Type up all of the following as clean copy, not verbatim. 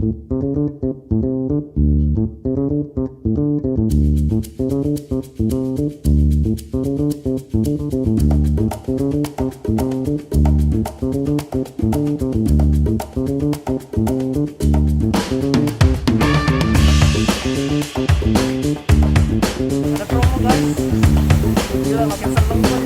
Ada promo guys. Gila makin seneng gue.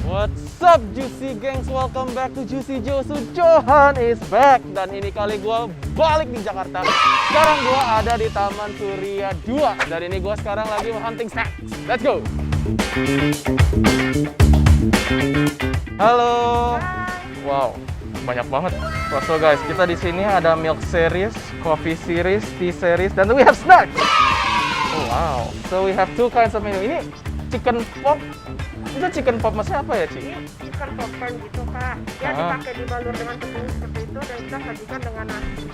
What's up Juicy Gangs, welcome back to Juicy Joe. So Johan is back. Dan ini kali gue balik di Jakarta. Sekarang gue ada di Taman Surya 2. Dan ini gue sekarang lagi hunting snacks. Let's go. Halo. Wow, banyak banget. So guys, kita di sini ada milk series, coffee series, tea series, dan we have snacks. Oh, wow. So we have two kinds of menu. Ini chicken pop. Itu chicken pop maksudnya apa ya, Ci? Ini chicken popcorn gitu, Kak. Dia dipakai dibalur dengan tepung seperti itu dan kita sajikan dengan nasi.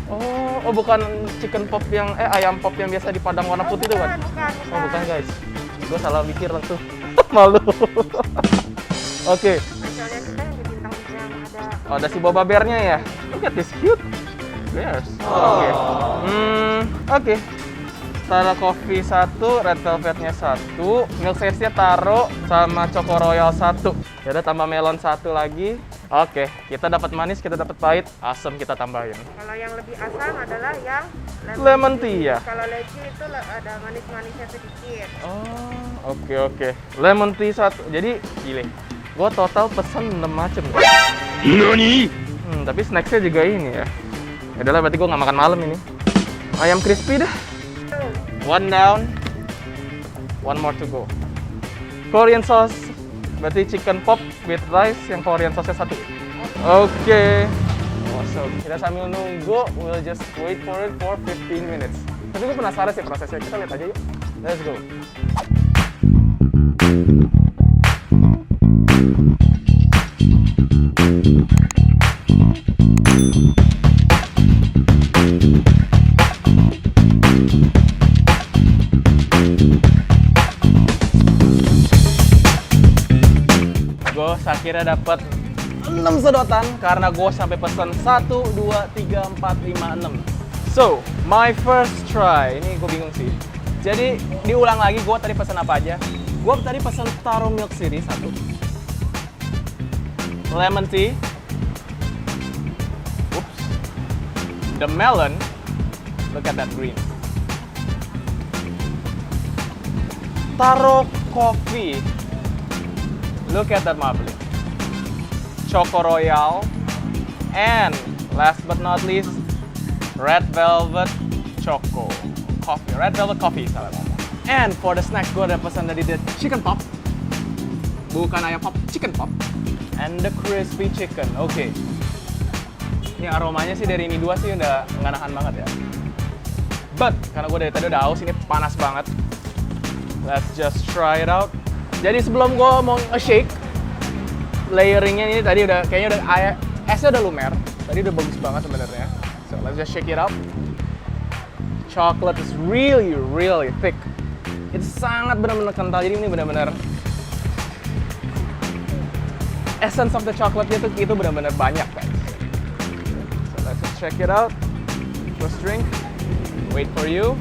Oh, bukan chicken pop yang ayam pop yang biasa di Padang warna putih itu kan? Bukan. Oh, bukan guys. Gue salah mikir langsung. Malu. Oke. Misalnya kita yang di bintang yang ada. Oh, ada si Boba Bear-nya ya. Look at this cute bears. Oke. Oke. Taruh coffee 1, red velvetnya 1, milk series-nya taruh sama choco royal 1. Ya udah tambah melon 1 lagi. Oke, kita dapat manis, kita dapat pahit, asam kita tambahin. Kalau yang lebih asam adalah yang Lemon tea ya. Kalau leci itu ada manis-manisnya sedikit. Oh, oke. Lemon tea 1. Jadi, gile. Gua total pesen 6 macam. NANI? Tapi snacksnya juga ini ya. Yaudah berarti gua nggak makan malam ini. Ayam crispy dah. One down, one more to go. Korean sauce, berarti chicken pop with rice yang Korean sauce-nya 1. Oke. Awesome. Kita sambil nunggu, we'll just wait for it for 15 minutes. Tapi gue penasaran sih prosesnya, kita lihat aja yuk. Let's go. Gue akhirnya dapat 6 sedotan karena gue sampai pesan 1, 2, 3, 4, 5, 6. So, my first try. Ini gue bingung sih. Jadi, diulang lagi gue tadi pesan apa aja. Gue tadi pesan taro milk series 1. Lemon tea. Oops. The melon. Look at that green. Taro coffee. Look at that marbling. Choco Royal. And last but not least, red velvet choco coffee. Red velvet coffee, salah ngomong. And for the snack, gue ada pesan dari the chicken pop. Bukan ayam pop, chicken pop. And the crispy chicken. Oke. Ini aromanya sih dari ini dua sih udah nggak nahan banget ya. But, karena gue dari tadi udah haus, ini panas banget. Let's just try it out. Jadi sebelum gue mau nge-shake, layeringnya ini tadi udah kayaknya udah esnya udah lumer. Tadi udah bagus banget sebenarnya. So let's just shake it up. Chocolate is really thick. Itu sangat benar-benar kental. Jadi ini benar-benar essence of the chocolate-nya itu benar-benar banyak guys. So let's just check it out. First drink. Wait for you.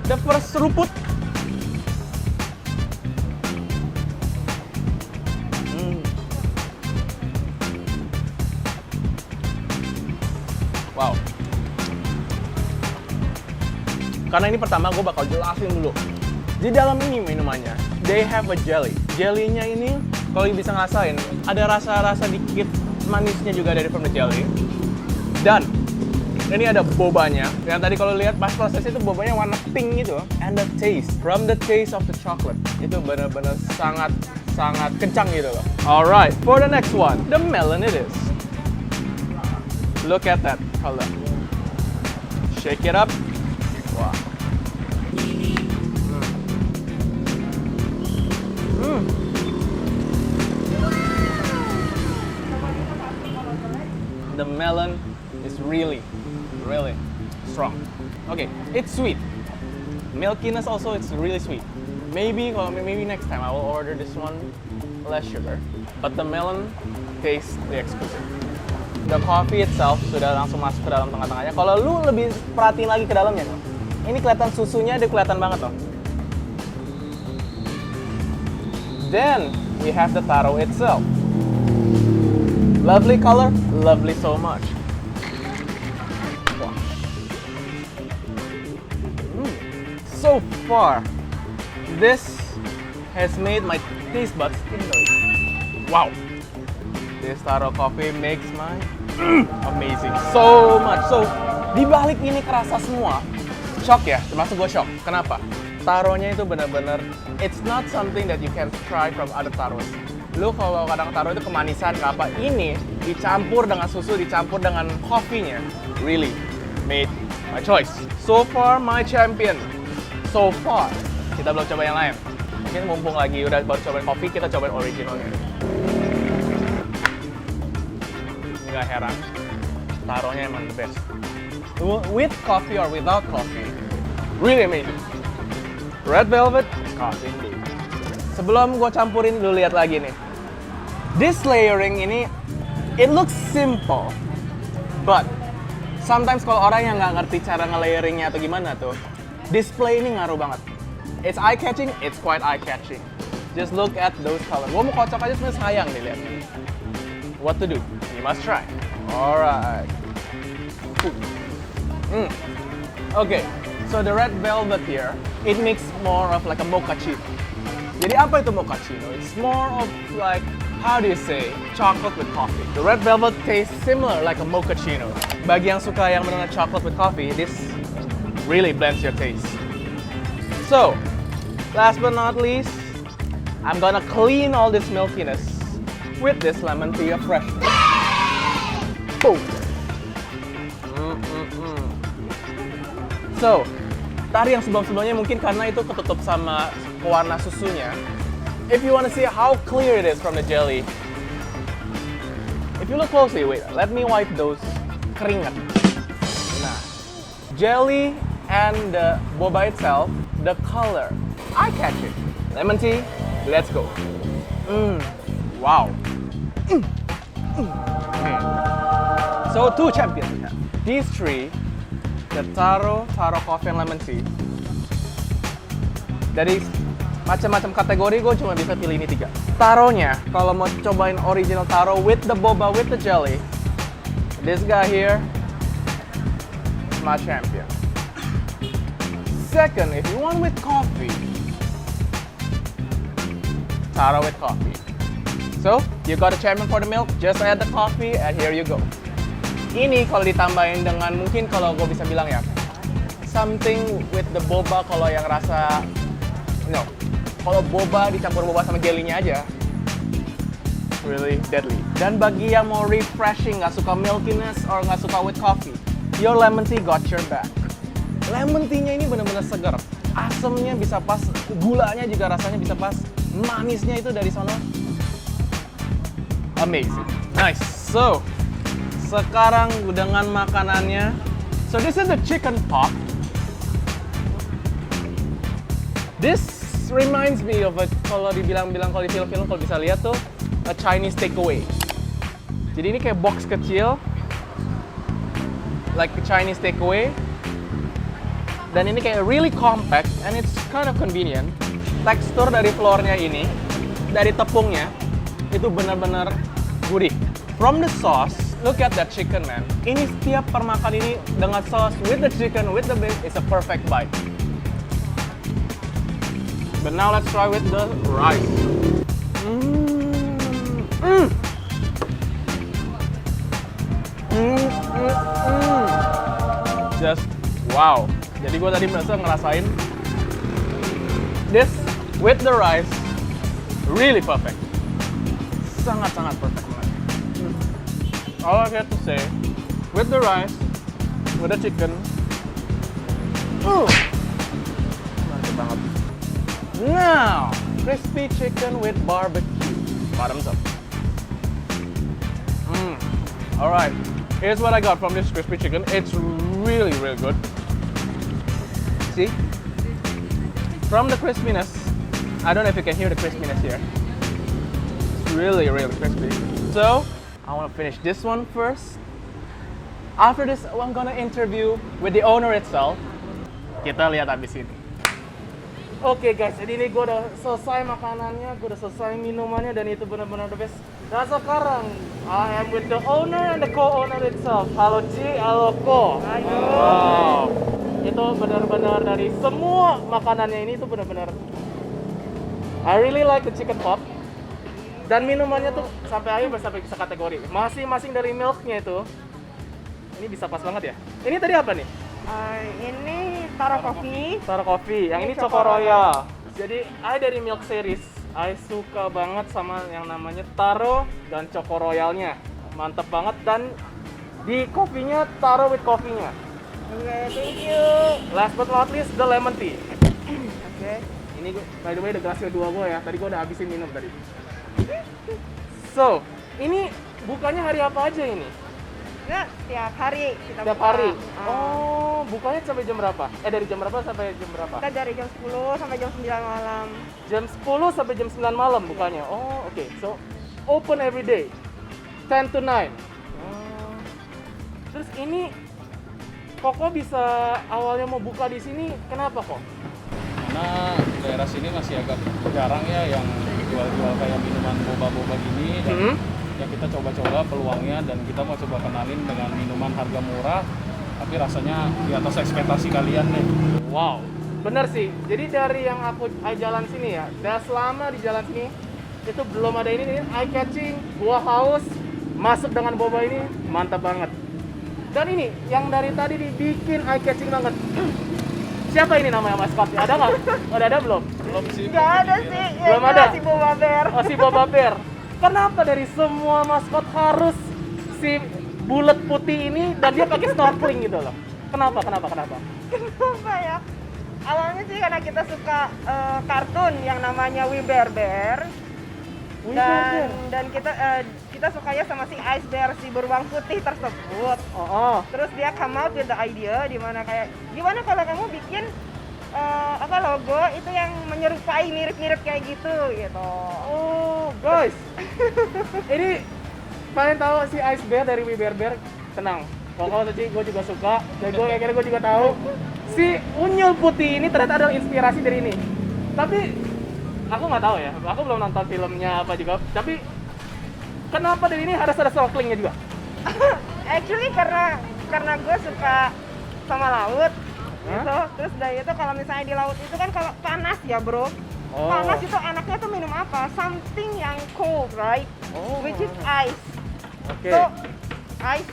The first seruput. Wow. Karena ini pertama gue bakal jelasin dulu. Di dalam ini minumannya, they have a jelly. Jelly-nya ini, kalau bisa ngerasain, ada rasa-rasa dikit manisnya juga dari from the jelly. Dan ini ada bobanya. Yang tadi kalau lihat pas proses itu bobanya warna pink gitu. And the taste, from the taste of the chocolate, itu benar-benar sangat kencang gitu loh. Alright, for the next one, the melon it is. Look at that color. Shake it up. Wow. The melon is really strong. Okay, it's sweet. Milkiness also, it's really sweet. Maybe next time I will order this one less sugar, but the melon tastes the exclusive. The coffee itself sudah langsung masuk ke dalam tengah-tengahnya. Kalau lu lebih perhatiin lagi ke dalamnya, tuh. Ini kelihatan susunya, dia kelihatan banget loh. Then we have the taro itself. Lovely color, lovely so much. Wow. So far, this has made my taste buds tingle. Wow. This taro coffee makes my amazing so much. So, di balik ini kerasa semua. Shock ya, termasuk gue shock. Kenapa? Taronya itu benar-benar, it's not something that you can try from other taros. Lu kalau kadang taro itu kemanisan ke apa, ini dicampur dengan susu, dicampur dengan coffee-nya. Really made my choice. So far, my champion. So far. Kita belum coba yang lain. Mungkin mumpung lagi udah baru cobain kopi, kita cobain originalnya. Nggak heran, taronya emang the best. With coffee or without coffee, really amazing. Red velvet, coffee indeed. Sebelum gue campurin, lu lihat lagi nih. This layering ini, it looks simple, but sometimes kalau orang yang nggak ngerti cara nge-layeringnya atau gimana tuh, display ini ngaruh banget. It's eye-catching, it's quite eye-catching. Just look at those colors. Gue mau kocok aja sebenarnya sayang nih lihat. What to do? You must try. Alright. Okay, so the red velvet here, it makes more of like a mochaccino. Jadi apa itu mochaccino? It's more of like, how do you say, chocolate with coffee. The red velvet tastes similar like a mochaccino. Bagi yang suka yang benar chocolate with coffee, this really blends your taste. So, last but not least, I'm gonna clean all this milkiness with this lemon tea of freshness. Boom. So, tadi yang sebelum-sebelumnya mungkin karena itu ketutup sama warna susunya. If you want to see how clear it is from the jelly, if you look closely, wait, let me wipe those keringat. Nah, jelly and the boba itself, the color, eye-catching. Lemon tea, let's go. Wow. So, two champions we have. These three, the taro coffee, and lemon tea. Dari macam-macam kategori, gue cuma bisa pilih ini 3. Taronya, kalau mau cobain original taro with the boba, with the jelly, this guy here, my champion. Second, if you want with coffee, taro with coffee. So, you got a champion for the milk, just add the coffee, and here you go. Ini kalau ditambahin dengan, mungkin kalau gue bisa bilang ya, something with the boba, kalau yang rasa, no, kalau boba dicampur boba sama jelly-nya aja, really deadly. Dan bagi yang mau refreshing, nggak suka milkiness, or nggak suka with coffee, your lemon tea got your back. Lemon tea-nya ini benar-benar segar. Asamnya bisa pas, gulanya juga rasanya bisa pas, manisnya itu dari sana. Amazing. Nice. So, sekarang dengan makanannya. So, this is the chicken pot. This reminds me of a, kalau dibilang-bilang kalau di film-film kalau bisa lihat tuh, a Chinese takeaway. Jadi ini kayak box kecil, like a Chinese takeaway. Dan ini kayak really compact and it's kind of convenient. Tekstur dari flournya ini, dari tepungnya, itu benar-benar gurih. From the sauce, look at that chicken, man. Ini setiap permakan ini dengan sauce, with the chicken, with the beef, it's a perfect bite. But now let's try with the rice. Just wow. Jadi gue tadi ngerasain this with the rice, really perfect. Sangat-sangat perfect. All I have to say, with the rice, with the chicken, mantap banget. Now, crispy chicken with barbecue, bottoms up. Alright, here's what I got from this crispy chicken. It's really, really good. See? From the crispiness, I don't know if you can hear the crispiness here. really crispy. So I want to finish this one first. After this, I'm gonna interview with the owner itself. Kita lihat abis ini. Oke guys, jadi ini gue udah selesai makanannya, gue udah selesai minumannya, dan itu benar-benar the best. Dan sekarang, I am with the owner and the co-owner itself. Halo Ci, halo Ko. Halo. Wow. Itu benar-benar dari semua makanannya ini itu benar-benar. I really like the chicken pop. Dan minumannya tuh sampai akhir sampai bisa kategori. Masing-masing dari milknya itu. Ini bisa pas banget ya. Ini tadi apa nih? Ini Taro Coffee. Taro Coffee. Yang ini Ini Choco Choco Royal. Jadi, I dari Milk Series, I suka banget sama yang namanya Taro dan Choco Royalnya. Mantep banget. Dan di kopinya Taro with coffee-nya. Oke, thank you. Last but not least, the lemon tea. Oke. Ini by the way, udah gelas kedua gue ya. Tadi gue udah habisin minum tadi. So, ini bukanya hari apa aja ini? Ya, tiap hari kita Tiap buka. hari? Oh, bukanya sampai jam berapa? Dari jam berapa sampai jam berapa? Kita dari jam 10 sampai jam 9 malam. Jam 10 sampai jam 9 malam bukanya. Oh, oke. So, open every day. 10 to 9. Oh. Terus ini Koko bisa awalnya mau buka di sini, kenapa kok? Karena daerah sini masih agak jarang ya yang jual-jual kayak minuman boba-boba gini, dan ya kita coba-coba peluangnya, dan kita mau coba kenalin dengan minuman harga murah tapi rasanya di atas ekspektasi kalian nih. Wow, bener sih. Jadi dari yang aku jalan sini ya, dan selama di jalan sini itu belum ada ini nih, eye catching, gua haus, masuk dengan boba ini mantap banget. Dan ini yang dari tadi dibikin eye catching banget. Siapa ini namanya maskotnya? Ada nggak? Udah ada belum? Belum sih. Nggak ada sih. Belum Ya, ada? Si Boba Bear. Oh, si Boba Bear. Kenapa dari semua maskot harus si bulat putih ini dan dia pakai snorkeling gitu loh? Kenapa? Kenapa ya? Awalnya sih karena kita suka kartun yang namanya We Bear Bear. Dan kita sukanya sama si Ice Bear, si beruang putih tersebut. Oh. Terus dia come out with the idea di mana kayak gimana kalau kamu bikin logo itu yang menyerupai mirip-mirip kayak gitu. Oh, guys. Ini kalian tahu si Ice Bear dari We Bear Bear? Tenang. Kalau tadi gue juga suka, dan gue juga tahu si unyil putih ini ternyata adalah inspirasi dari ini. Tapi aku nggak tahu ya, aku belum nonton filmnya apa juga. Tapi kenapa dari ini harus ada snorkelingnya juga? Actually karena gue suka sama laut gitu. Terus dari itu kalau misalnya di laut itu kan kalau panas ya bro. Oh. Panas itu enaknya tuh minum apa? Something yang cold, right? Oh. Which is ice. Oke. So ice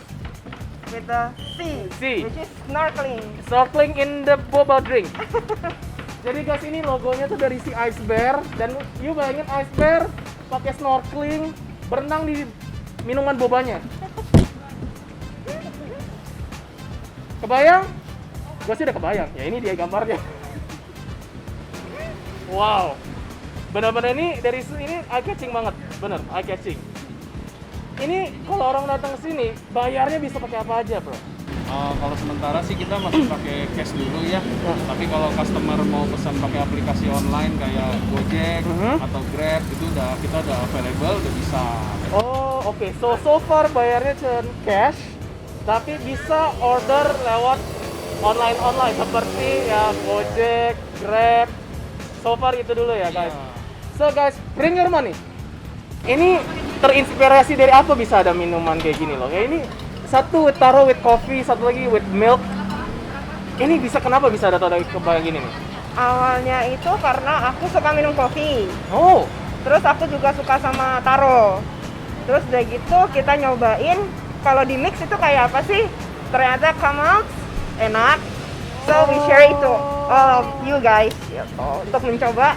with the sea, which is snorkeling. Snorkeling in the boba drink. Jadi guys, ini logonya tuh dari si Ice Bear, dan you bayangin Ice Bear pakai snorkeling berenang di minuman bobanya. Kebayang? Gue sih udah kebayang. Ya ini dia gambarnya. Wow. Benar-benar ini dari ini eye catching banget. Bener, eye catching. Ini kalau orang datang ke sini, bayarnya bisa pakai apa aja, bro? Kalau sementara sih kita masih pakai cash dulu ya. Tapi kalau customer mau pesan pakai aplikasi online kayak Gojek atau Grab itu kita udah available, udah bisa. Oh, oke. So far bayarnya cuma cash, tapi bisa order lewat online seperti ya Gojek, Grab. So far itu dulu ya, guys. So guys, bring your money. Ini terinspirasi dari apa bisa ada minuman kayak gini loh? Kayak ini satu with taro with coffee, satu lagi with milk. Ini kenapa bisa ada kebayang gini nih? Awalnya itu karena aku suka minum kopi. Oh, Terus aku juga suka sama taro. Terus udah gitu kita nyobain kalau di mix itu kayak apa sih? Ternyata come out enak. So we share it to all of you guys gitu, untuk mencoba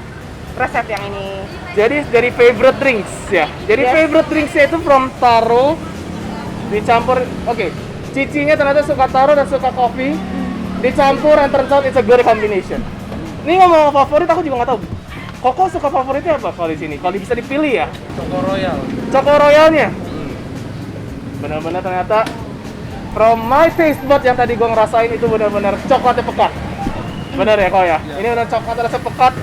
resep yang ini. jadi dari favorite drinks ya. Jadi Yes. favorite drinksnya itu from taro dicampur. Oke, cicinya ternyata suka taro dan suka kopi dicampur, and turns out it's a good combination. Ini ngomong favorit, aku juga nggak tahu. Koko suka favoritnya apa kalau di sini? Kalau bisa dipilih ya, Choco Royal. Choco Royalnya. Benar-benar ternyata from my taste bud yang tadi gue ngerasain itu benar-benar coklatnya pekat. Benar ya kok ya? Ini udah coklat rasa pekat,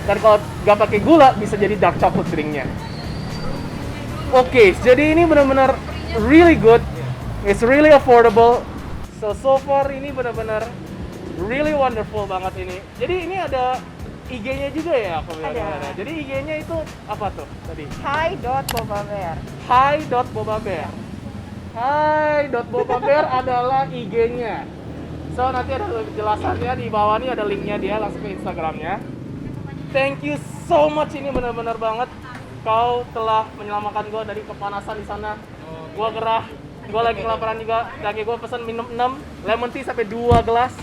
dan kalau nggak pakai gula bisa jadi dark chocolate drinknya. Oke, jadi ini benar-benar really good. It's really affordable. So far ini benar-benar really wonderful banget ini. Jadi ini ada IG-nya juga ya aku bilang. Ada. Jadi IG-nya itu apa tuh tadi? Hi.bobabear. Hi.bobabear. Hi.bobabear adalah IG-nya. So nanti ada penjelasannya di bawah nih, ada linknya dia, langsung ke Instagramnya. Thank you so much, ini benar-benar banget. Kau telah menyelamatkan gue dari kepanasan di sana. Gue gerah, gue lagi kelaparan juga. Lagi gue pesan minum 6 lemon tea sampai 2 gelas.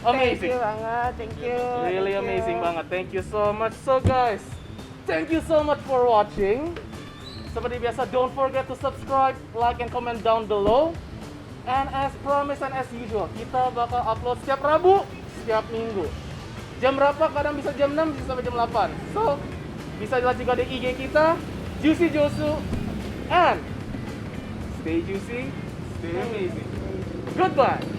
Thank Amazing. you banget, thank you. Really thank you. amazing banget. Thank you so much. So guys, thank you so much for watching. Seperti biasa, don't forget to subscribe, like, and comment down below. And as promised and as usual, kita bakal upload setiap Rabu, setiap Minggu. Jam berapa? Kadang bisa jam 6, bisa sampai jam 8. So, bisa lihat juga di IG kita, Juicy Josu. And stay juicy, stay amazing. Goodbye.